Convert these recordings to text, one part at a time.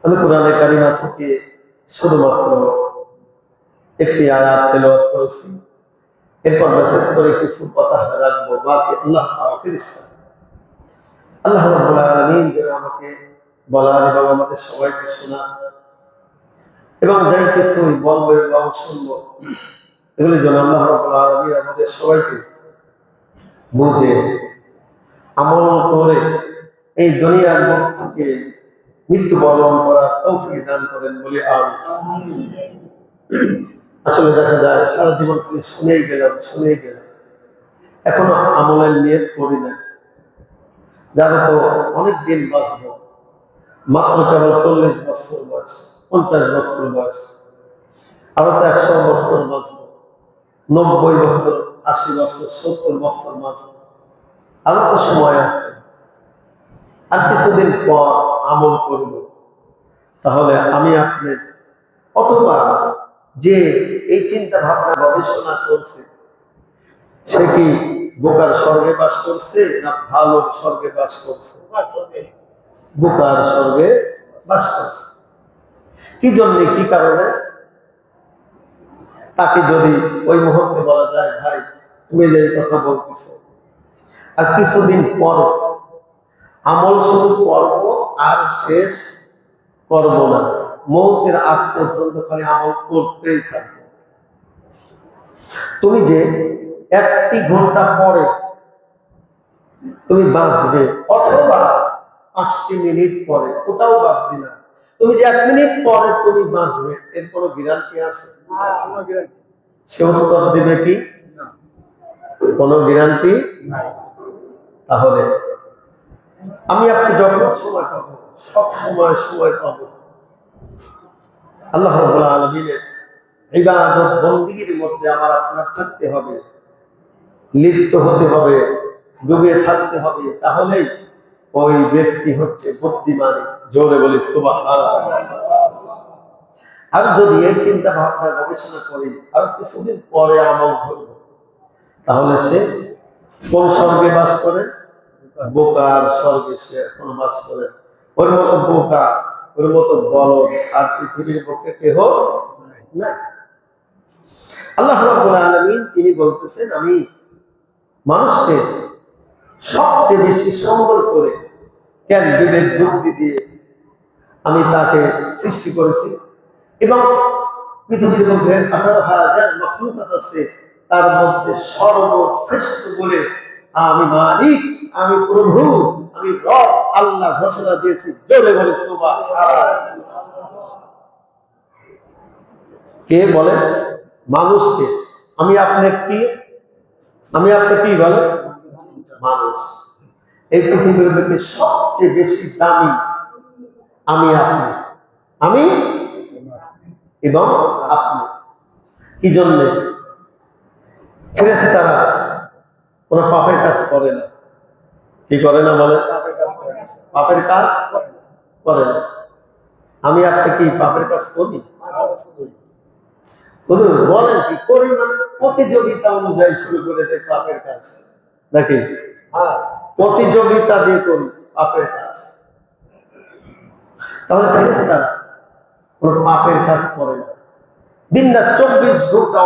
আমি কোরআনে কারিমা থেকে শুধুমাত্র একটি আয়াত তেলাওয়াত করেছি। এরপর মেসেজ করে কিছু কথা রাখবো, বাকি আল্লাহ পাকের ইচ্ছা। আল্লাহ রাব্বুল আলামিন যেন আমাকে বলার এবং আমাদের সবাইকে শোনান এবং যাই কিছু বলবো এবং শুনবো এগুলি যেন আল্লাহ রাব্বুল আলামিন আমাদের সবাইকে বুঝে আমল করে এই দুনিয়ার মুখ থেকে মৃত্যুবরণ করার তৌফিক দান করেন বলে আমিন। আসলে দেখা যায় সারা জীবন শুনেই গেলাম, এখনো আমলের নিয়ত করি না। যারা তো অনেক দিন বাঁচবো, মাত্র কেবল 40 বছর বয়স, 50 বছর বয়স, আরো তো 100 বছর বাঁচবো, 90 বছর, 80 বছর, 70 বছর বাঁচবো, আরো তো সময় আছে। আর কিছুদিন পর আমল করব। তাহলে আমি আপনি অথবা যে এই চিন্তা ভাবনা গবেষণা করছে সে কি বোকার স্বর্গে বাস করছে না ভালো স্বর্গে বাস করছে? বোকার স্বর্গে বাস করছে। কি জন্য, কি কারণে? তাকে যদি ওই মুহূর্তে বলা যায়, ভাই তুমি যে কথা বলতেছো আর কিছুদিন পর আমল শুরু করবো আর শেষ করব না, মৌতের আগ পর্যন্ত খালি আমল করতেই থাকবে। তুমি যে 1 ঘন্টা পরে তুমি বাঁচবে অথবা 5 মিনিট পরে, ওটাও বাঁচবে না। তুমি যে 1 মিনিট পরে তুমি বাঁচবে এর কোনো গ্যারান্টি আছে? সে উত্তর দিবে কি? কোনো গ্যারান্টি নাই। তাহলে আমি আপনি যখন সময় পাবো, সব সময় পাবো আল্লাহ রাব্বুল আলামিনের ইবাদত বন্দেগীর মধ্যে আমার আপনার থাকতে হবে, লিপ্ত হতে হবে, ডুবে থাকতে হবে। তাহলেই ওই ব্যক্তি হচ্ছে বুদ্ধিমান। জোরে বলি সুবহানাল্লাহ। আর যদি এই চিন্তা ভাবনা গবেষণা করি আর কিছুদিন পরে আমল করব, তাহলে সে কোন স্বর্গে বাস করে? বোকার স্বর্গে সে এখন বাস করে। ওর মতো বোকা, ওর মতো বলদ আর পৃথিবীর পক্ষে কেহ নাই। আল্লাহ রাব্বুল আলামিন তিনি বলতেছেন, আমি মানুষকে সবচেয়ে বেশি সুন্দর করে জ্ঞান বিবেক বুদ্ধি দিয়ে আমি তাকে সৃষ্টি করেছি এবং পৃথিবীর মধ্যে 18,000 মাখলুকাত আছে, তার মধ্যে সর্বশ্রেষ্ঠ বলে আমি মালিক, আমি প্রভু, আমি রব আল্লাহ ঘোষণা দিয়েছি। জোরে বলে সুবহানাল্লাহ। কে বলে? মানুষকে। আমি আপনি কি বলে? মানুষ। এই পৃথিবীর মধ্যে সবচেয়ে বেশি দামি আমি আপনি, আমি এবং আপনি। কি জন্য? ফেরেশতারা কোন পাপের কাজ করে না। কি করে না বলে? পাপের কাজ করে না। আমি আপনি কি পাপের কাজ করি? বলেন কি করি? মানে প্রতিযোগিতা অনুযায়ী শুরু করে দেয় পাপের কাজ নাকি? প্রতিযোগিতা দিয়ে করি পাপের কাজ। তাহলে ফেরেশতারা কোন পাপের কাজ করে না। দিনরাত 24 ঘন্টা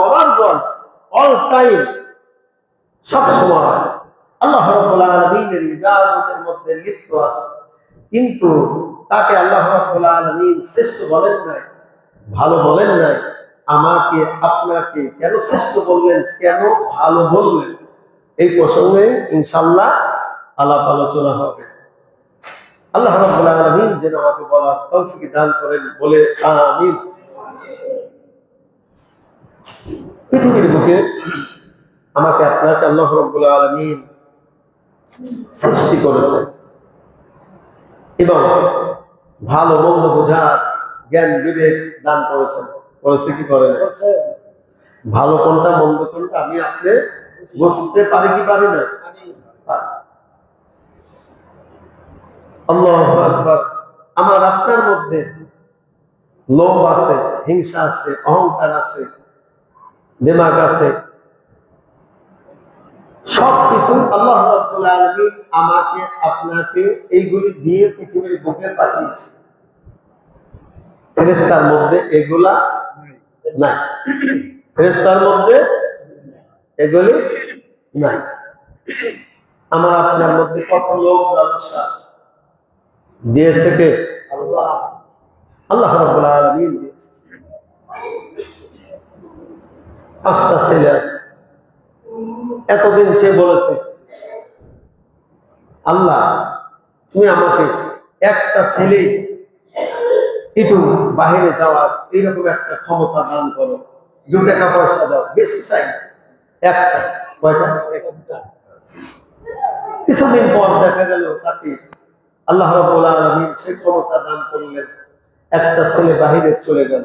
অল টাইম, সব সময় আল্লাহ রাব্বুল আলামিনের ইবাদতের মধ্যে লিপ্ত আছে। কিন্তু তাকে আল্লাহ রাব্বুল আলামিন শ্রেষ্ঠ বলেন নাই, ভালো বলেন নাই। আমাকে আপনাকে কেন শ্রেষ্ঠ বললেন, কেন ভালো বললেন, এই প্রসঙ্গে ইনশাআল্লাহ আলাপ আলোচনা হবে। আল্লাহ রাব্বুল আলামিন যেন আমাকে বলার তৌফিক দান করেন বলে আমিন। পৃথিবীর বুকে আমাকে আপনাকে আল্লাহ রাব্বুল আলামিন সৃষ্টি করেছেন এবং ভালো মন্দ বোঝার জ্ঞান বিবেক দান করেছেন। করেছে কি করেন? ভালো কোনটা মন্দ কোনটা আমি আপনি বুঝতে পারি কি পারি না? আল্লাহু আকবার। আমার আপনার মধ্যে লোভ আছে, হিংসা আছে, অহংকার আছে, দিমাগ আছে, সবকিছু আল্লাহ রাব্বুল আলামিন আমাকে আপনাকে এইগুলি দিয়ে পৃথিবীর বুকে পাঠিয়েছে। ফেরেশতার মধ্যে এগুলা নাই, ফেরেশতার মধ্যে এগুলি নাই। আমার আপনার মধ্যে কত লোক লালসা দিয়েছে কে? আল্লাহ। আল্লাহ রাব্বুল আলামিন। 5টা ছেলে আছে, এতদিন সে বলেছে আল্লাহ তুমি আমাকে একটা ছেলে একটু বাহিরে যাওয়ার এইরকম একটা ক্ষমতা দান করো, 2 টাকা পয়সা দাও, বেশি চাই না, একটা। কয়টা? কিছুদিন পর দেখা গেল তাকে আল্লাহ রাব্বুল আলামিন সেই ক্ষমতা দান করলেন, একটা ছেলে বাহিরে চলে গেল।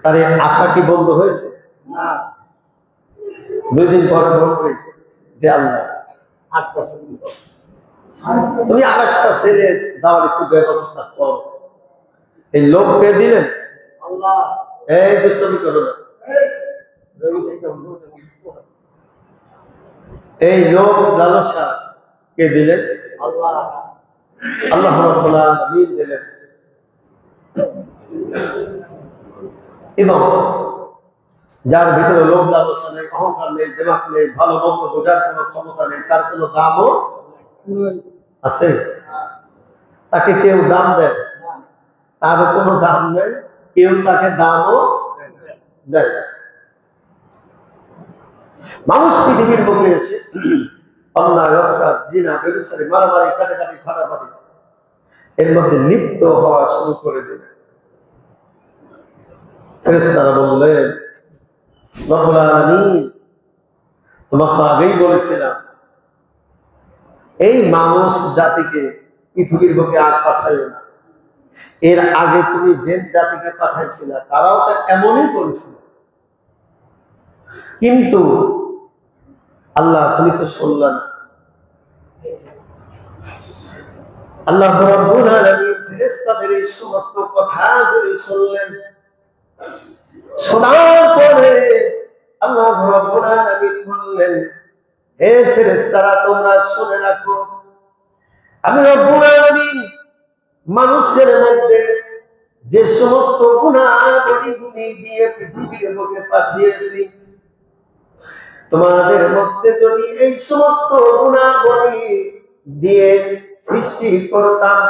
তার আশা কি বন্ধ হয়েছে? না। 2 দিন পর বলবে যে আল্লাহ তুমি আর একটা ছেলে যাওয়ার একটু ব্যবস্থা করো। এই লোককে দিলেন আল্লাহ। এই দুষ্টমি করো না, এই লোক লালসা কে দিলেন? আল্লাহ। আল্লাহ রাব্বুল আলামিন দিলেন। এবং যার ভিতরে লোভ লালসা নেই, অহংকার নেই, দেমাগ নেই, ভালো মন্দ বোঝার কোনো ক্ষমতা নেই, তার কোনো দামও আছে? তাকে কেউ দাম দেয়? তার কোনো দাম নেই, কেউ তাকে দামও দেয়। মানুষ পৃথিবীর মুখে এসে অন্যায়, অপরাধ, জিনা, ব্যভিচারী, মারামারি, কাটাকাটি, ফাটাফাটি এর মধ্যে লিপ্ত হওয়া শুরু করে দেবে। ফেরেশতারা বললেন রব্বুল আলামিন তোমাকে আগেই বলেছিলাম এই মানুষ জাতিকে পৃথিবীর বুকে আর পাঠাইও না। এর আগে তুমি যে জাতিকে পাঠাইছিল তারাও তো এমনই করেছিল, কিন্তু আল্লাহ তুমি তো শুনলেন। আল্লাহ রাব্বুল আলামিন ফেরেশতাদের এই সমস্ত কথাগুলি শুনলেন। শোনার পরে আল্লাহ রাব্বুল আলামিন বললেন হে ফেরেশতারা তোমরা শুনে রাখো, আমি রব্বুল আলামিন মানুষের মধ্যে যে সমস্ত গুনাহগুলি দিয়ে পৃথিবীর বুকে পাঠিয়েছি, তোমাদের মধ্যে যদি এই সমস্ত গুনাহগুলি দিয়ে সৃষ্টি করতাম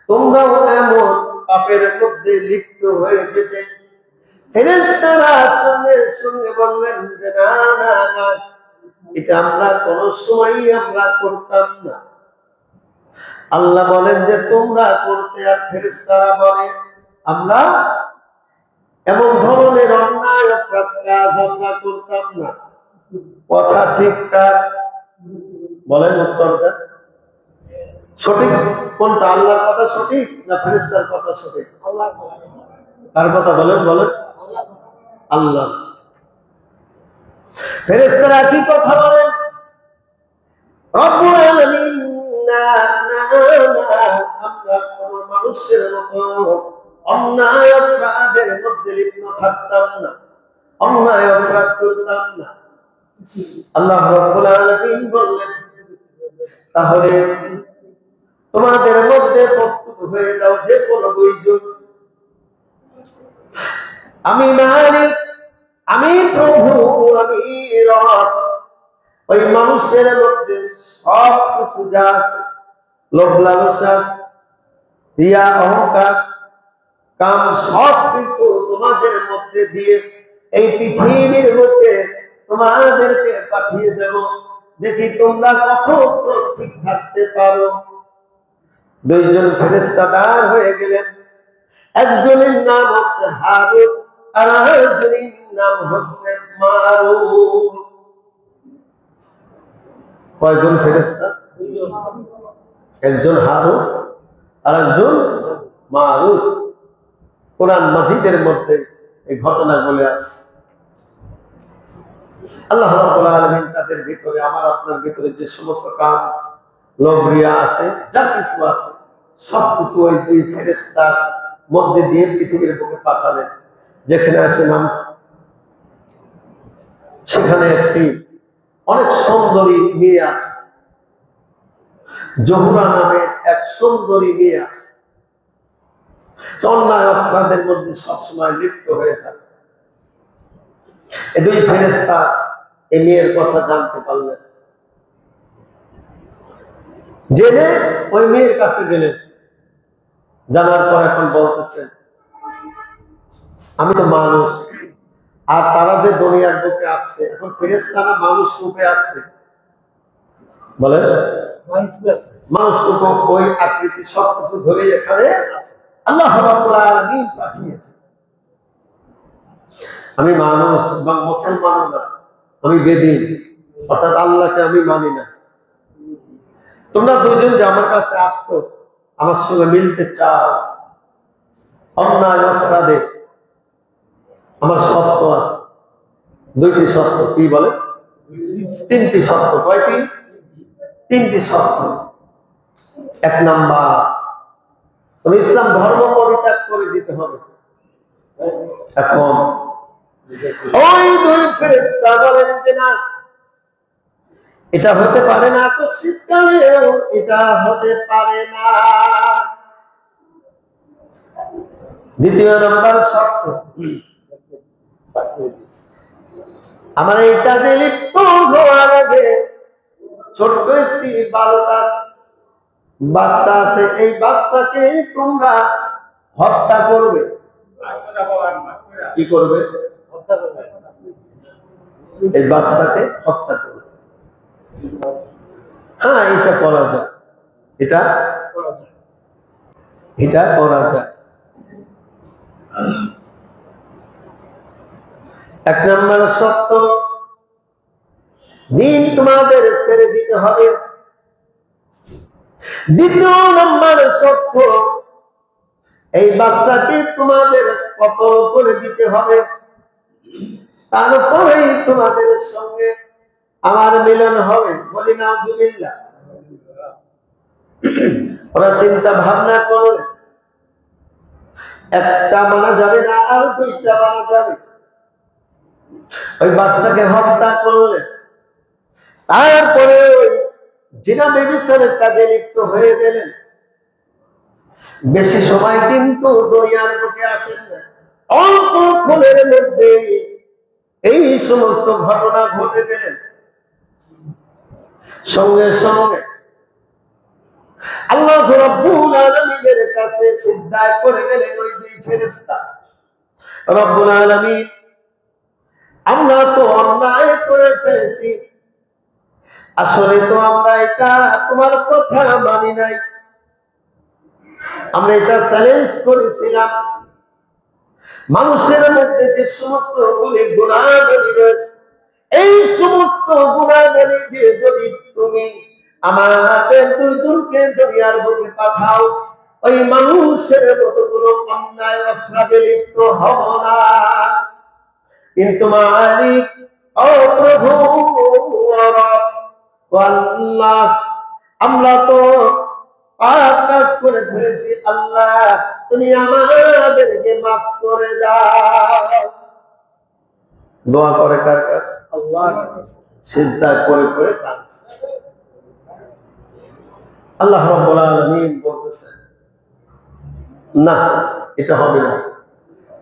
তোমরাও এমন পাপের মধ্যে লিপ্ত হয়ে যেতে। ফেরেশতারা সঙ্গে সঙ্গে বললেন যে না না না, এটা আমরা কোনো সময়ই আমরা করতাম না। আল্লাহ বলেন যে তোমরা করতে, আর ফেরেশতারা বলে আমরা এমন ধরনের অন্যায় অপরাধ কাজ আমরা করতাম না। কথা ঠিকঠাক বলেন, উত্তর দেন। সঠিক কোনটা? আল্লাহর কথা সঠিক না ফেরেশতার কথা সঠিক? আল্লাহর কথা। কার কথা বলেন? বলেন আল্লাহ। ফেরেশতারা কি কথা বলেন? রব্বুল আলামিন না না না, আমরা কোন মানুষের মতো অন্যায় অপরাধের মধ্যে লিপ্ত থাকতাম না, অন্যায় অপরাধ করতাম না। আল্লাহ রাব্বুল আলামিন বললেন তাহলে তোমাদের মধ্যে প্রস্তুত হয়ে যাও যে কোনো 2 জন, আমি মালিক, আমি প্রভু, আমি রব। ওই মানুষের মধ্যে সব কিছু যা আছে, লোভ লালসা, রিয়া, অহংকার, কাম, সব কিছু তোমাদের মধ্যে দিয়ে এই পৃথিবীর মধ্যে তোমাদেরকে পাঠিয়ে দেব, দেখি তোমরা কত ঠিক থাকতে পারো। 2 জন ফেরেশতা দাঁড় হয়ে গেলেন। একজনের নাম হচ্ছে হারুত, আর আরেকজনের নাম হচ্ছে মারুত। কয়জন ফেরেশতা? 2 জন। একজন হারুত আর একজন মারুত। কোরআন মাজিদের মধ্যে এই ঘটনাগুলো আছে। আল্লাহ রাব্বুল আলামিন তাদের ভিতরে, আমার আপনার ভিতরে যে সমস্ত কাম, লোভ, রিয়া আছে, যা কিছু আছে, সবকিছু ওই 2 ফেরেশতার মধ্যে দিয়ে পৃথিবীর বুকে পাঠালেন। যেখানে আসে নাম, সেখানে একটি অনেক সুন্দরী মেয়ে আছে, জহুরা নামে এক সুন্দরী মেয়ে আছে। অন্যায় অপরাধের মধ্যে সবসময় লিপ্ত হয়ে থাকে। এই দুই ফেরেশতা এই মেয়ের কথা জানতে পারলেন, জেনে ওই মেয়ের কাছে গেলেন। জানার পর এখন বলতেছেন, আমি তো মানুষ, আর তারা যে দুনিয়ার বুকে আসছে, এখন ফেরেশতারা মানুষ রূপে আসছে, বলে মানুষ রূপে ওই আকৃতি সবকিছু ধরে এখানে আল্লাহ রাব্বুল আলামিন পাঠিয়েছে। আমি মানুষ এবং মুসলমান না, আমি বেদিন, অর্থাৎ আল্লাহকে আমি মানি না। তোমরা দুজন যে আমার কাছে আসছো, আমার সঙ্গে মিলতে চাও, অন্যায় অপরাধে আমার সত্য আছে। দুইটি সত্য, কি বলে? তিনটি সত্য। কয়টি? তিনটি সত্য। এক নাম্বার, তুমি ইসলাম ধর্ম পরিত্যাগ করে দিতে হবে। এখন ওই দুই ফেরেশতা বলেন যে না, এটা হতে পারে না, তো শীতকালেও এটা হতে পারে না। দ্বিতীয় নাম্বার শর্ত, আমার এই কাজে লিপ্ত হওয়ার আগে ছোট্ট একটি বাচ্চা আছে, এই বাচ্চাকে তোমরা হত্যা করবে। কি করবে? এই বাচ্চাকে হত্যা করবে। হ্যাঁ, এটা করা যায়, এটা করা যায়। এক নম্বর সত্য, দিন তোমাদের ছেড়ে দিতে হবে। দ্বিতীয় নম্বর সত্য, এই বাচ্চাকে তোমাদের কতল করে দিতে হবে, তারপরেই তোমাদের সঙ্গে আমার মিলন হবে। বলি নাউজুবিল্লাহ। ওরা চিন্তা ভাবনা করলে একটা মানা যাবে না, আর দুইটা মানা যাবে। ওই বাচ্চাকে হত্যা করলে তারপরে জিনা ব্যভিচারের কাজে লিপ্ত হয়ে গেলেন। বেশি সময় কিন্তু দুনিয়ার বুকে আসেন না, অল্প ক্ষণের মধ্যে এই সমস্ত ঘটনা ঘটে গেলেন। সঙ্গে সঙ্গে আল্লাহ রাব্বুল আলামিনের কাছে সিজদায় পড়ে গেলেন ওই দুই ফেরেশতা। রব্বুল আলামিন, আমরা তো অন্যায় করে ফেলেছি, আসলে তো আমরা এটা তোমার কথা মানি নাই, আমরা এটা চ্যালেঞ্জ করেছিলাম। মানুষের মধ্যে যে সমস্ত গুনাহগুলি রয়েছে, এই সমস্ত গুনাহগুলি দিয়ে যদি তুমি আমাদের দুজনকে দুনিয়ার বুকে পাঠাও, ওই মানুষের মতো কোনো অন্যায় অপরাধে লিপ্ত হব না। কিন্তু মালিক, ও প্রভু, আল্লাহ, আমরা তো পাপ কাজ করে ফেলেছি, আল্লাহ তুমি আমাদেরকে মাফ করে দাও। দোয়া করে কার কাছে? আল্লাহর কাছে। সিজদা করে করে কাঁদছে। আল্লাহ রাব্বুল আলামিন বলতেছেন, না, এটা হবে না,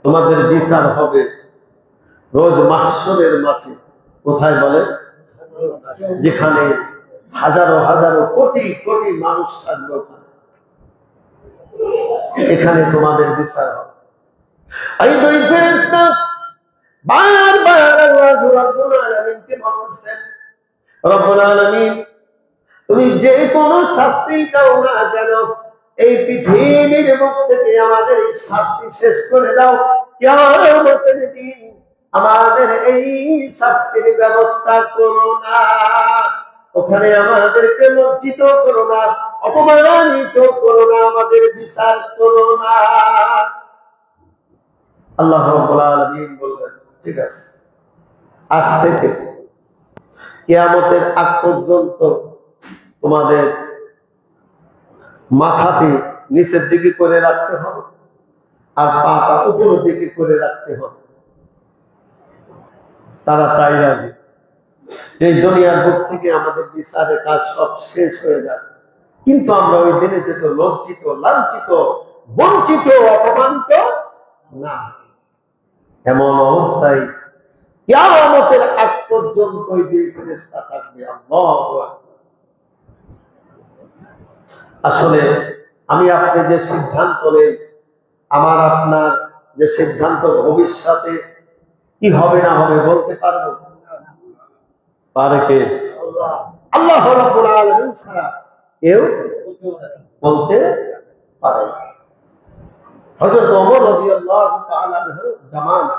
তোমাদের বিচার হবে রোজ মাহশরের মাঠে। কোথায় বলে? যেখানে হাজারো হাজারো কোটি কোটি মানুষ থাকবে, এখানে তোমাদের বিচার হবে। এই দুই ফেরেশতা বারবার আল্লাহ রাব্বুল আলামিনকে বলছেন, রব্বুল আলামিন, তুমি যে কোনো শাস্তি দাও না কেন, এই পৃথিবীর মুখ থেকে আমাদের এই শাস্তি শেষ করে দাও। কিয়ামতের দিন আমাদের এই শাস্তির ব্যবস্থা করো না, ওখানে আমাদেরকে লজ্জিত করো না, অপমানিত করো না, আমাদের বিচার করো না। আল্লাহ রাব্বুল আলামিন বললেন, ঠিক আছে, আজ থেকে কিয়ামতের আগ পর্যন্ত তোমাদের মাথাটি নিচের দিকে করে রাখতে হবে, আর পাটা উপরের দিকে করে রাখতে হবে। তারা তাই রাজি যে দুনিয়ার বুক থেকে আমাদের বিচারের কাজ সব শেষ হয়ে যায়, কিন্তু আমরা ওই দিনে যেত লজ্জিত, লাঞ্ছিত, বঞ্চিত অপমানিত না। এমন অবস্থায় কিয়ামতের আগ পর্যন্ত ওই দুই ফেরেশতা থাকবে। আল্লাহু আকবার। আসলে আমি আপনি যে সিদ্ধান্ত নেই, আমার আপনার যে সিদ্ধান্ত, ভবিষ্যতে কি হবে না হবে বলতে পারবো? পারে কে? আল্লাহ রাব্বুল আলামিন ছাড়া কেউ বলতে পারে না। হযরত ওমর রাদিয়াল্লাহু তাআলা আনহু জামানা,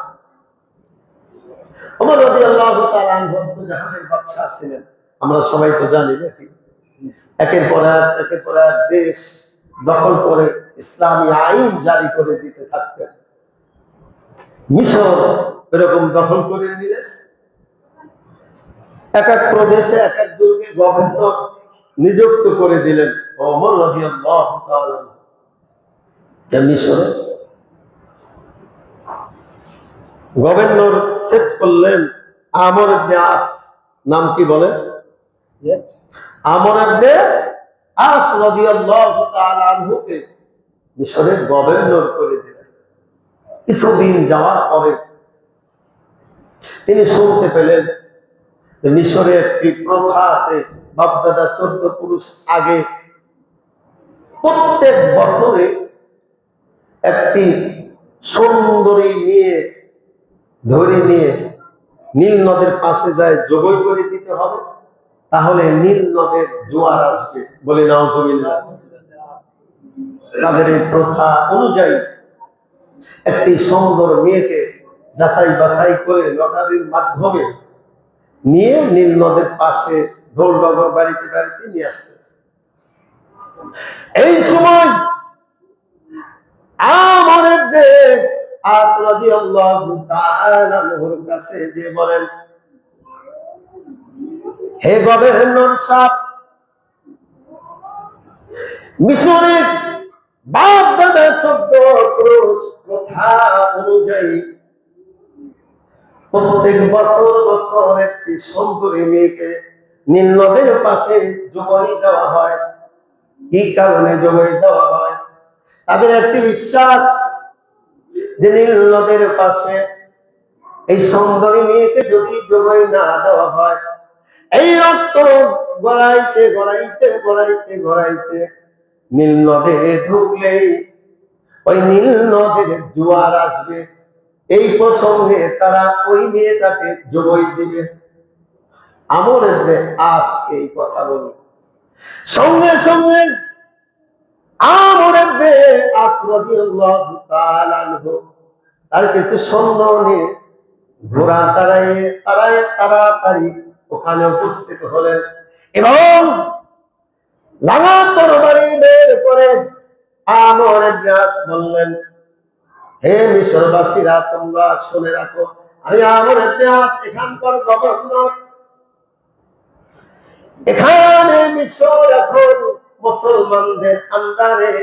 ওমর রাদিয়াল্লাহু তাআলা আনহু জাহানের বাদশা ছিলেন। আমরা সবাই তো জানি নাকি? একের পর এক দেশ দখল করে ইসলামী আইন জারি করে দিতে থাকতেন। মিশর এরকম দখল করে নিলেন। এক এক প্রদেশে এক এক দুর্গে গভর্নর নিযুক্ত করে দিলেন। ওমর রাদিয়াল্লাহু তাআলা মিশরে গভর্নর সেট করলেন আমর ইবনে আস। নাম কি বলেন? আমর ইবনে আস রাদিয়াল্লাহু তাআলা আনহুকে মিশরের গভর্নর করে দিলেন। কিছুদিন যাওয়ার পরে তিনি শুনতে পেলেন মিশরে একটি প্রথা আছে, বাপদাদা 14 পুরুষ আগে প্রত্যেক বছরে একটি সুন্দরী নিয়ে ধরে নিয়ে নীল নদের পাশে যায় জবই করে দিতে হবে, তাহলে নীল নদের জোয়ার আসবে। বলে নাউজুবিল্লাহ। তাদের এই প্রথা অনুযায়ী একটি সুন্দর মেয়েকে যাচাই বাছাই করে লটারির মাধ্যমে নিয়ে নীল নদের পাশে ঢোল ডগর বাড়িতে বাড়িতে নিয়ে আসতে। এই সময় আমরের আস রাদিয়াল্লাহু তাআলা আনহুর কাছে যে বলেন, হে গভর্নর সাহেব, মিশরের বাপ দাদা 14 পুরুষ প্রথা অনুযায়ী প্রত্যেক বছর বছর একটি সুন্দরী মেয়েকে নীল নদের পাশে জবাই দেওয়া হয়। কি কারণে জবাই দেওয়া হয়? তাদের একটি বিশ্বাস যে নীল নদের পাশে এই সুন্দরী মেয়েকে যদি জবাই না দেওয়া হয়, এই রক্ত গড়াইতে গড়াইতে গড়াইতে গড়াইতে নীল নদে ঢুকলেই ওই নীল নদের জোয়ার আসবে। এই প্রসঙ্গে তারা ওই মেয়েটাকে জবাই দিবে। আমর ইবনে আস এই কথা বলে সঙ্গে সঙ্গে আমর ইবনে আস রাদিয়াল্লাহু তাআলা আনহু তার কিছু সৈন্য নিয়ে ঘোড়া তাড়াতাড়ি ওখানে উপস্থিত হলেন এবং লাগা তরবারি বের করে আমর ইবনে আস বললেন, হে মিশরবাসীরা, তোমরা শুনে রাখো, আমি আমর ইবনে আস এখানকার গভর্নর। এখানে মিশর এখন মুসলমানদের আন্ডারে,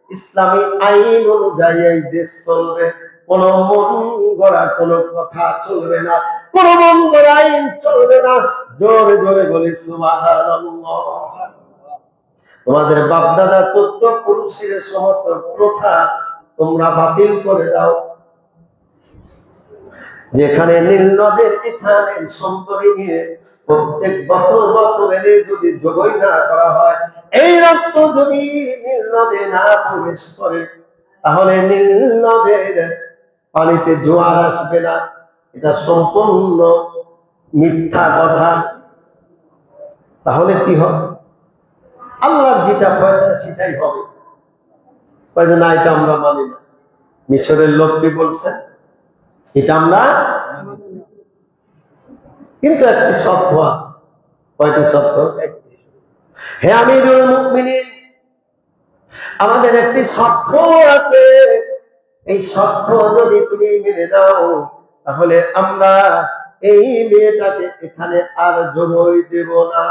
ইসলামী আইন অনুযায়ী এই দেশ চলবে। কোন মন গড়া কোন কথা চলবে না, কোন মন গড়া আইন চলবে না। জোরে জোরে বলি সুবহানাল্লাহ। তোমাদের বাপদাদা 14 পুরুষের সমস্ত প্রথা তোমরা বাতিল করে দাও। যেখানে নীল নদের এখানে সুন্দরী নিয়ে প্রত্যেক বছর বছর এলে যদি জবাই না করা হয়, এই রক্ত যদি নীল নদে না প্রবেশ করে, তাহলে নীল নদের পানিতে জোয়ার আসবে না। এটা সম্পূর্ণ মিথ্যা কথা। তাহলে কি হবে? আল্লাহর যেটা ফয়সালা সেটাই হবে। না, এটা আমরা মানি না। মিশরের লোকটি বলছেন এটা আমরা, কিন্তু একটি শর্ত আছে। কয়টি শর্ত? হে আমিরুল মুমিনিন, আমাদের একটি শর্ত আছে। এই শর্ত যদি তুমি মেনে নাও, তাহলে আমরা এই মেয়েটাকে এখানে আর জবাই দেব না।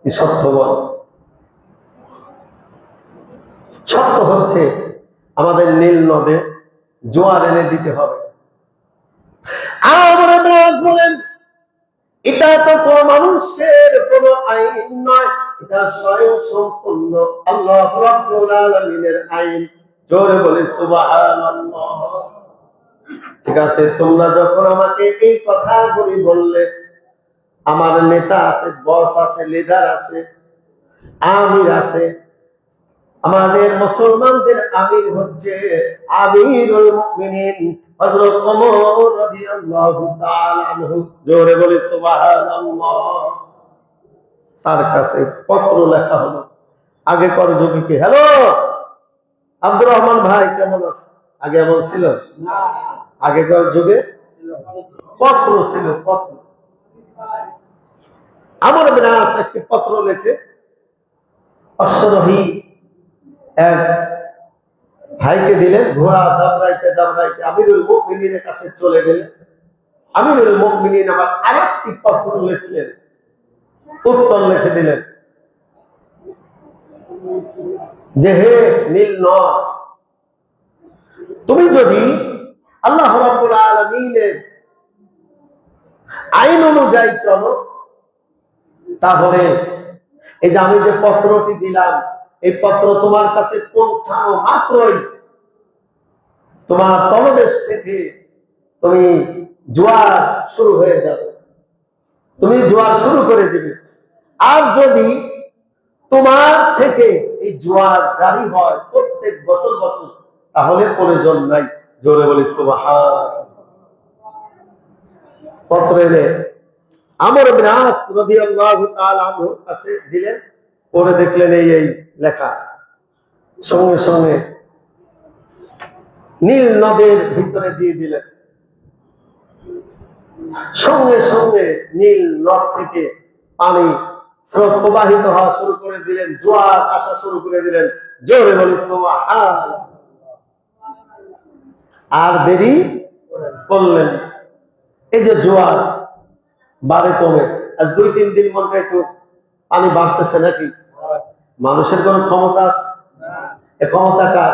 কি শর্ত বল? শর্ত হচ্ছে আমাদের নীল নদে জোয়ার এনে দিতে হবে। আমরা বলেন এটা তো কোন মানুষের কোন আইন নয়, এটা স্বয়ং সম্পূর্ণ আল্লাহ রাব্বুল আলামিনের আইন। জোরে বলি সুবহানাল্লাহ। ঠিক আছে, তোমরা যখন আমাকে এই কথাগুলি বললে, আমার নেতা আছে, বস আছে, লিডার আছে, আমির আছে, আমাদের মুসলমানদের আমির হচ্ছে আমিরুল মুমিনিন হযরত ওমর রাদিয়াল্লাহু তাআলা আনহু। জোরে বলি সুবহানাল্লাহ। তার কাছে পত্র লেখা হলো আগেকার যুগে। কি, হ্যালো আব্দুর রহমান ভাই, কেমন আছে? আগে এমন ছিল না। আগেকার যুগে পত্র ছিল, পত্র। আমর ইবনে আস একটি পত্র লিখে অশ্বরোহী এক ভাইকে দিলেন। ঘোড়া দাবড়াইতে দাবড়াইতে আমিরুল মুমিনিনের কাছে চলে গেলেন। আমিরুল মুমিনিন আবার আরেকটি পত্র লিখলেন, উত্তর লিখে দিলেন যে হে নীল নদ, তুমি যদি আল্লাহ রাব্বুল আলামিনের আইন অনুযায়ী চলো, তাহলে এই যে আমি যে পত্রটি দিলাম, এই পত্র তোমার কাছে পৌঁছানো মাত্রই তোমার তলদেশ থেকে তুমি জোয়ার শুরু হয়ে যাবে, তুমি জোয়ার শুরু করে দিবে। আর যদি তোমার থেকে এই জোয়ার জারি হয় প্রত্যেক বছর বছর, তাহলে প্রয়োজন নাই। জোরে বলি সুবহানাল্লাহ। পত্র এনে আমর ইবনে আস রাদিয়াল্লাহু তাআলা আনহু কাছে দিলেন। পরে দেখলেন এই লেখা। সঙ্গে সঙ্গে নীল নদের ভিতরে দিয়ে দিলেন। সঙ্গে সঙ্গে নীল নদ থেকে পানি স্রোত প্রবাহিত হওয়া শুরু করে দিলেন, জোয়ার আসা শুরু করে দিলেন। জোরে বলি সুবহানাল্লাহ। আর দেরি করলেন। এই যে জোয়ার বাড়ে কমে, আর 2-3 দিন মধ্যে একটু পানি বাড়তেছে নাকি? মানুষের কোন ক্ষমতা আছে? এ ক্ষমতা কার?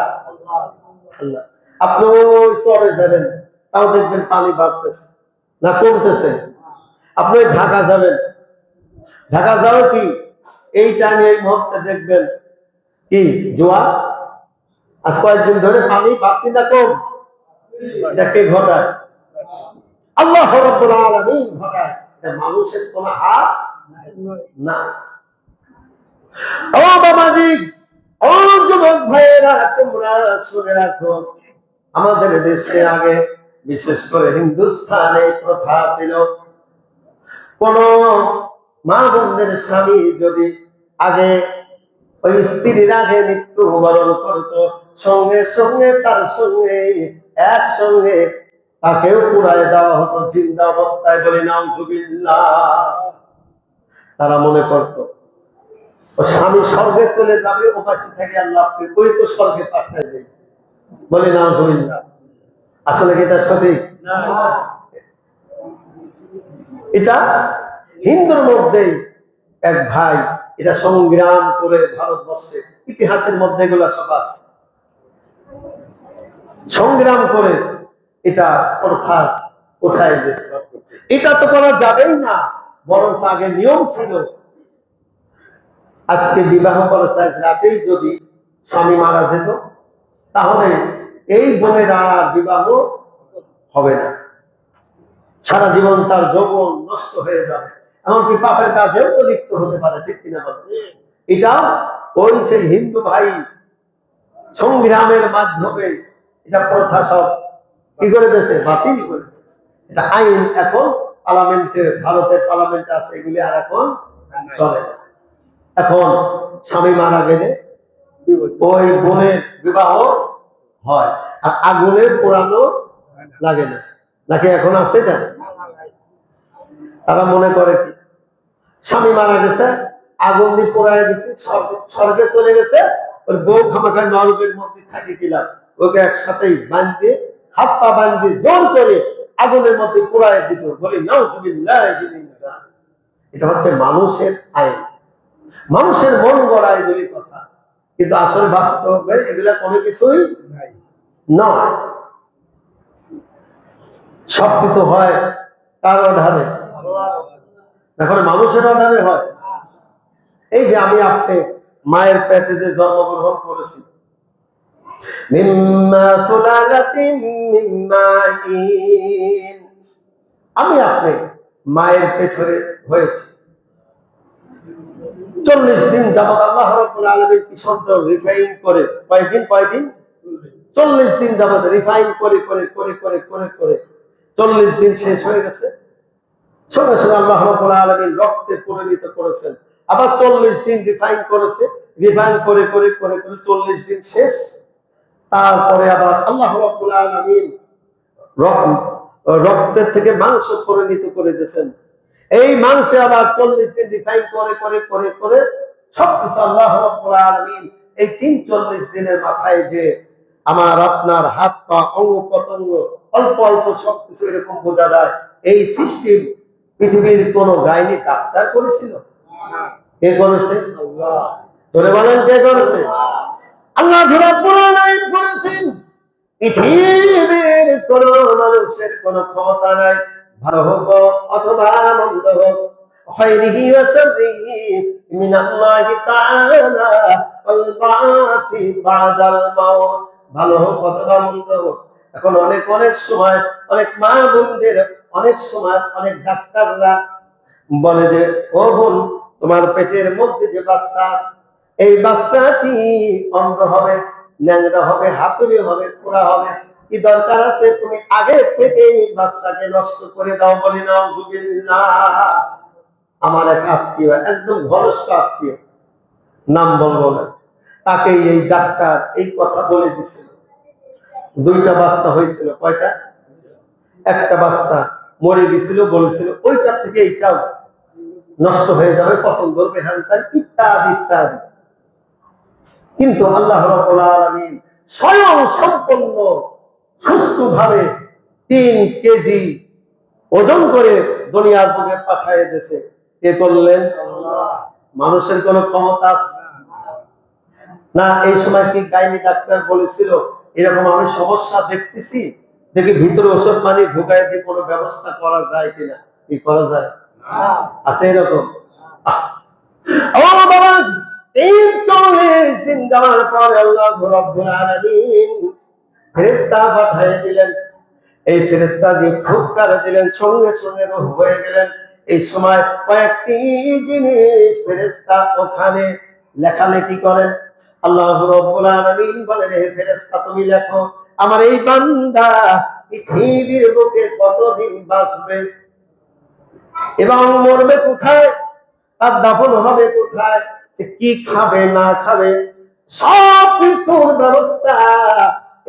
আল্লাহ। আপনি ওই চরে যাবেন, তাও দেখবেন পানি বাড়তেছে না কমতেছে। আপনি ঢাকা যাবেন, ঢাকা যাও কি এই টাইমে এই মুহূর্তে দেখবেন কি জোয়ার। আজ কয়েকদিন ধরে পানি বাড়তি না কম? এটা কে ঘটায়? আল্লাহ রাব্বুল আলামিন ঘটায়। মানুষের কোন হাত না। ও বাবাজি, ও যুবক ভাইয়েরা, তোমরা শুনে রাখো, আমাদের দেশে আগে বিশেষ করে হিন্দুস্তানে প্রথা ছিল, কোন মা বোনদের স্বামী যদি আগে ওই স্ত্রীর আগে মৃত্যুবরণ করত, সঙ্গে সঙ্গে তার সঙ্গে একসঙ্গে তাকেও পুড়ায় দেওয়া হতো জিন্দা অবস্থায়। বলি নাউজুবিল্লাহ। তারা মনে করত ও স্বামী স্বর্গে চলে যাবে, ওপাশে থেকে আল্লাহ ওই তো স্বর্গে পাঠায় দেয়। বলি নাউজুবিল্লাহ। আসলে কি এটা সঠিক? এটা হিন্দুর মধ্যেই এক ভাই এটা সংগ্রাম করে ভারতবর্ষে ইতিহাসের মধ্যে এগুলো সব আছে, সংগ্রাম করে এটা অর্থাৎ কোথায় গেছে। এটা তো করা যাবেই না, বরং আগে নিয়ম ছিল আজকে বিবাহ করার রাতেই যদি স্বামী মারা যেত, তাহলে এই বোনের আর বিবাহ হবে না, সারা জীবন তার যৌবন নষ্ট হয়ে যাবে, এমনকি পাপের কাজেও তো লিপ্ত হতে পারে। ঠিক কিনা বলেন? এটা ওই সেই হিন্দু ভাই সংগ্রামের মাধ্যমে এটা প্রথা সব কি করে দিয়েছে, বাতিল করে। এটা আইন এখন পার্লামেন্টে, ভারতের পার্লামেন্টে আছে, এগুলি আর এখন চলে না। এখন স্বামী মারা গেলে ওই বোনের বিবাহ হয়, আর আগুনে পোড়ানো লাগে না, নাকি এখন আছে এটা? তারা মনে করে কি স্বামী মারা গেছে, আগুন দিয়ে পোড়ায় গেছে, স্বর্গে চলে গেছে, ওর বউ খামাখা নরকের মধ্যে থাকে কিলাম, ওকে একসাথেই বাঁধিয়ে হাত পা বাঁধিয়ে জোর করে আগুনের মধ্যে পোড়ায় দিত। বলি নাউজুবিল্লাহ। এটা হচ্ছে মানুষের আইন, মানুষের মন গড়া এগুলি কথা, কিন্তু আসলে বাস্তবে এগুলা কোনো কিছুই নয়। সবকিছু হয় কার অর্ডারে? এখন মানুষের অর্ডারে হয়। এই যে আমি আপনি মায়ের পেটে যে জন্মগ্রহণ করেছি, মিম্মা সুলালাতিন মিন মাইন, আমি আপনি মায়ের পেটে হয়েছি। 40 দিন যাবত আল্লাহ রাব্বুল আলামিন কি সুন্দর রিফাইন করে, কয়দিন 40 দিন যাবত রিফাইন করে করে করে করে করে করে 40 দিন শেষ হয়ে গেছে। সঙ্গে সঙ্গে আল্লাহ রাব্বুল আলামিন রক্তে পরিণত করেছেন। আবার 40 দিন রিফাইন করেছে, রিফাইন করে করে করে করে 40 দিন শেষ। তারপরে আবার আল্লাহ রাব্বুল আলামিন রক্তের থেকে মাংস পরিণত করে দিয়েছেন। এই মাংসে আবার 40 দিন রিফাইন করে করে করে করে সবকিছু আল্লাহ রাব্বুল আলামিন এই 40 দিনের মাথায় যে আমার আপনার হাত পা অঙ্গ প্রত্যঙ্গ অল্প অল্প সবকিছু এরকম বোঝা যায়, এই সিস্টেম পৃথিবীর কোন গাইনি ডাক্তার করেছিল? কে করেছে? আল্লাহ। ধরে বলেন কে করেছে? আল্লাহ রাব্বুল আলামিন করেছেন। পৃথিবীর কোন মানুষের কোন ক্ষমতা নাই, ভালো হোক অথবা মন্দ হোক, খায়রিহি ওয়া শাররিহি মিনাল্লাহি তাআলা ওয়াল বাসি বাদাল মাউত, ভালো হোক অথবা মন্দ হোক। এখন অনেক অনেক সময় অনেক মা বোনদের, অনেক সময় অনেক ডাক্তাররা বলে যে, ও বোন, তোমার পেটের মধ্যে যে বাচ্চা, এই বাচ্চাটি অন্ধ হবে, ন্যাংরা হবে, হাতুড়ি হবে, পোড়া হবে, কি দরকার আছে তুমি আগে থেকে এই বাচ্চাকে নষ্ট করে দাও? বলি নাউযুবিল্লাহ। আমার এক আত্মীয়, একদম ঘনিষ্ঠ আত্মীয়, নাম বলবো না, তাকে এই ডাক্তার এই কথা বলে দিছিল। 2টা বাচ্চা হয়েছিল। কয়টা? একটা বাচ্চা মরে গেছিল, বলেছিল ওইটার থেকে এইটাও নষ্ট হয়ে যাবে, পছন্দ করবে, হ্যান ত্যান ইত্যাদি ইত্যাদি। কিন্তু আল্লাহ রাব্বুল আলামিন স্বয়ং সম্পন্ন সুস্থভাবে 3 কেজি ওজন করে দুনিয়ার বুকে পাঠিয়ে দিয়েছে। কে করলেন? আল্লাহ। মানুষের কোন ক্ষমতা আছে না? এই সময় কি গাইনি ডাক্তার বলেছিল এরকম আমি সমস্যা দেখতেছি, দেখি ভিতরে ওষুধ পানি ঢুকাই দিয়ে কোনো ব্যবস্থা করা যায় কিনা? কি করা যায়? আছে এরকম? বাবা, 40 দিন যাওয়ার পরে আল্লাহ রাব্বুল আলামিন ফেরেশতা পাঠিয়ে দিলেন। এই ফেরেশতা দিয়ে ফুৎকার দিলেন, সঙ্গে সঙ্গে রূহ হয়ে গেলেন। এই সময় কয়েকটি জিনিস ফেরেশতা ওখানে লেখালেখি করেন। আল্লাহ রাব্বুল আলামিন বলেন, হে ফেরেশতা তুমি লেখো আমার এই বান্দা পৃথিবীর বুকে কতদিন বাঁচবে এবং মরবে কোথায়, তার দাফন হবে কোথায়, সে কি খাবে না খাবে, সব কিছুর ব্যবস্থা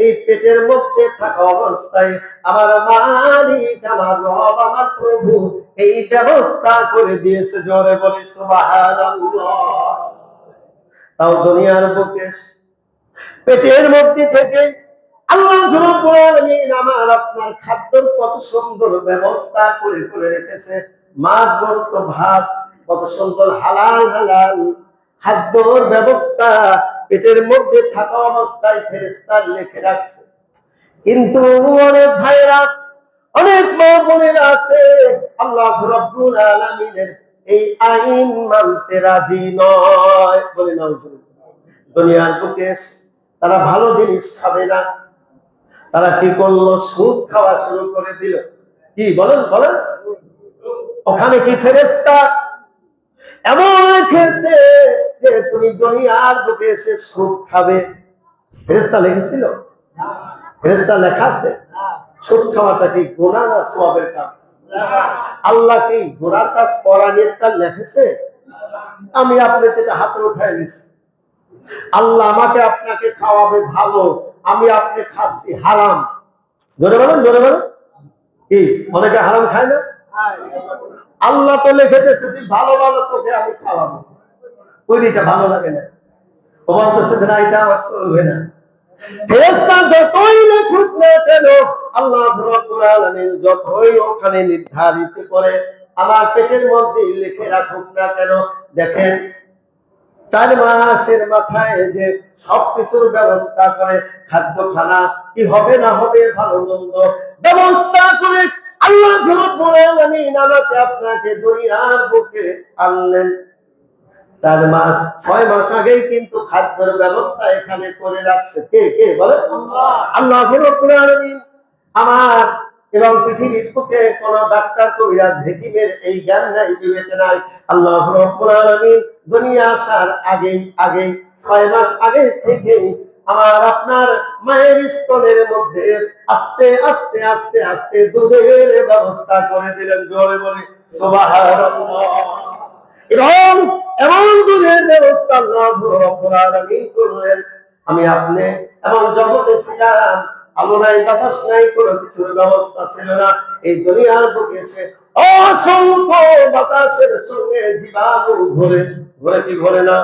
এই পেটের মধ্যে থাকা অবস্থায় আমার মালিক, আমার রব, আমার প্রভু এই ব্যবস্থা করে দিয়েছে। জোরে বলি সুবহানাল্লাহ। তাও দুনিয়ার বুকে পেটের মধ্যে থেকে আল্লাহ রাব্বুল আলামিন আমার আপনার খাদ্যের কত সুন্দর ব্যবস্থা করে করে রেখেছে। মাছ, গোশত, ভাত, কত সুন্দর হালাল হালাল খাদ্যের ব্যবস্থা পেটের মধ্যে থাকা অবস্থায় ফেরেশতা লিখে রাখছে। কিন্তু অনেক ভাইরা, অনেক মা বোনেরা আছে আল্লাহ রাব্বুল আলামিনের এই আইন মানতে রাজি নয়। বলে নাউযুবিল্লাহ। দুনিয়ার বুকে তারা ভালো জিনিস খাবে না, তারা কি করলো? সুদ খাওয়া শুরু করে দিল। কি বলেন বলেন? ওখানে কি ফেরেশতা এমন খেলছে যে তুমি দুনিয়ার বুকে এসে সুদ খাবে? ফেরেশতা লিখেছিল? ফেরেশতা লেখা আছে? সুদ খাওয়াটা কি গুনাহ না সওয়াবের কাজ? আল্লাহ কি গুনার কাজ করা নিয়ে তার লিখেছে? আমি আপনি থেকে হাতে উঠাই নিছি। আল্লাহ আমাকে আপনাকে খাওয়াবে ভালো, আমি আপনি খাচ্ছি হারাম। জোরে বলেন, জোরে বলেন। কি অনেকে হারাম খায় না? আল্লাহ তো লিখেছে তুমি ভালো ভালো তোকে আমি খাওয়াবো। ওইটা ভালো লাগে না, ও বলতেছে না এটা আমার চলবে না। ফেরেশতা যতই লিখুক না কেন, আল্লাহ রাব্বুল আলামিন যতই ওখানে নির্ধারিত করে আমার পেটের মধ্যে লিখে রাখুক না কেন, দেখেন 4 মাসের মাথায় যে সবকিছুর ব্যবস্থা করে, খাদ্য খানা কি হবে না হবে, ভালো মন্দ ব্যবস্থা করে আল্লাহ রাব্বুল আলামিন আমাকে আপনাকে দুনিয়ার বুকে আনলেন। 4 মাস 6 মাস আগেই কিন্তু খাদ্যের ব্যবস্থা এখানে করে রাখছে কে কে বলে আল্লাহ রাব্বুল আলামিন। আমার এবং পৃথিবীর বুকে কোন ডাক্তার কবিরাজ হেকিমের এই জ্ঞান নাই, বিবেক নাই। আল্লাহ রাব্বুল আলামিন দুনিয়া আসার আগে 6 মাস আগে থেকে আমার আপনার মায়ের স্তনের মধ্যে আস্তে আস্তে আস্তে আস্তে দুধের ব্যবস্থা করে দিলেন। জোরে বলে সুবহানাল্লাহ। এবং এমন দুধের ব্যবস্থা আল্লাহ রাব্বুল আলামিন করলেন, আমি আপনি এমন জগতে ছিলাম, আলো নাই বাতাস নাই, কোনো কিছুর ব্যবস্থা ছিল না। এই দুনিয়ার বুকে এসে অসংখ্য বাতাসের সঙ্গে জীবাণু ঘুরে ঘুরে কি ঘুরে না,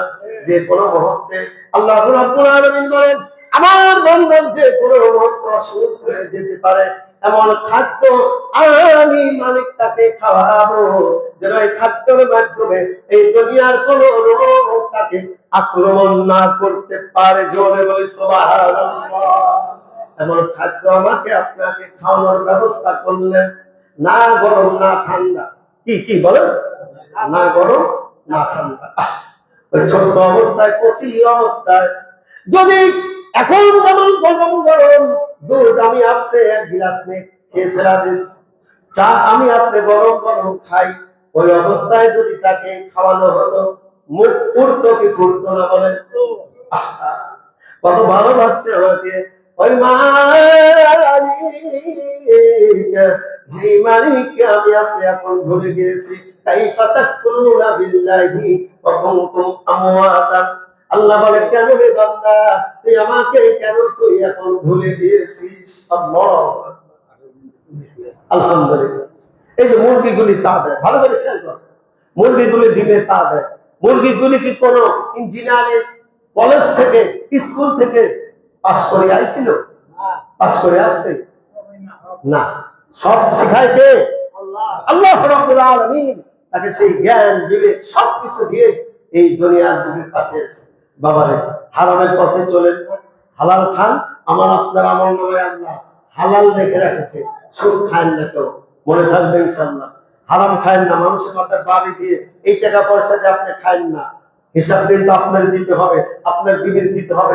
যে কোনো মুহূর্তে আল্লাহ রাব্বুল আলামিন বলেন আমার বান্দা যে কোনো মুহূর্তে অসুখ হয়ে যেতে পারে, এমন খাদ্য আমি মালিক তাকে খাওয়াবো যেন এই খাদ্যের মাধ্যমে এই দুনিয়ার কোন রোগ তাকে আক্রমণ না করতে পারে। জোরে বলি সুবহানাল্লাহ। এমন খাদ্য আমাকে আপনাকে খাওয়ানোর ব্যবস্থা করলেন, না গরম না ঠান্ডা। কি কি বলেন, না গরম না ঠান্ডা। ওই ছোট্ট অবস্থায়, কচি অবস্থায় যদি এখন যেমন গরম গরম দুধ আমি আপনি 1 গ্লাস নিয়ে খেয়ে ফেলা দিস, চা আমি আপনি গরম গরম খাই, ওই অবস্থায় যদি তাকে খাওয়ানো হলো, মুখ উঠতো কি করতো না বলেন? কত ভালো লাগছে আমাকে ওই যে মালিককে আমি আপনি এখন ভুলে গিয়েছি। তাই ফাতাকুলুনা বিল্লাহি ওয়া কুনতুম আমওয়াতান। আল্লাহ বলে কেন রে বান্দা তুই আমাকে কেন তুই এখন ভুলে গিয়েছিস? আল্লাহ আলহামদুলিল্লাহ। এই যে মুরগিগুলি তা দেয়, ভালো করে খেয়াল করো, মুরগিগুলি ডিমে তা দেয়। মুরগিগুলি কি কোনো ইঞ্জিনিয়ারিং কলেজ থেকে স্কুল থেকে পাস করে আইছিল? পাস করে আসছে না, সব শিখায় কে? আল্লাহ রাব্বুল আলামিন। তাকে সেই জ্ঞান বিবেক সবকিছু দিয়ে এই দুনিয়ার বুকে পাঠিয়েছে। বাবারে হারামের পথে চলে হালাল খান, আমার আপনার আমল নামে আল্লাহ হালাল রেখে রাখেছে। সুদ খান না কেউ, মনে থাকবে ইনশাআল্লাহ। হারাম খায়েন না, মানুষের মাথায় বাড়ি দিয়ে এই টাকা পয়সা যে আপনি খায়েন না, হিসাব কিন্তু আপনার দিতে হবে, আপনার বিবির দিতে হবে।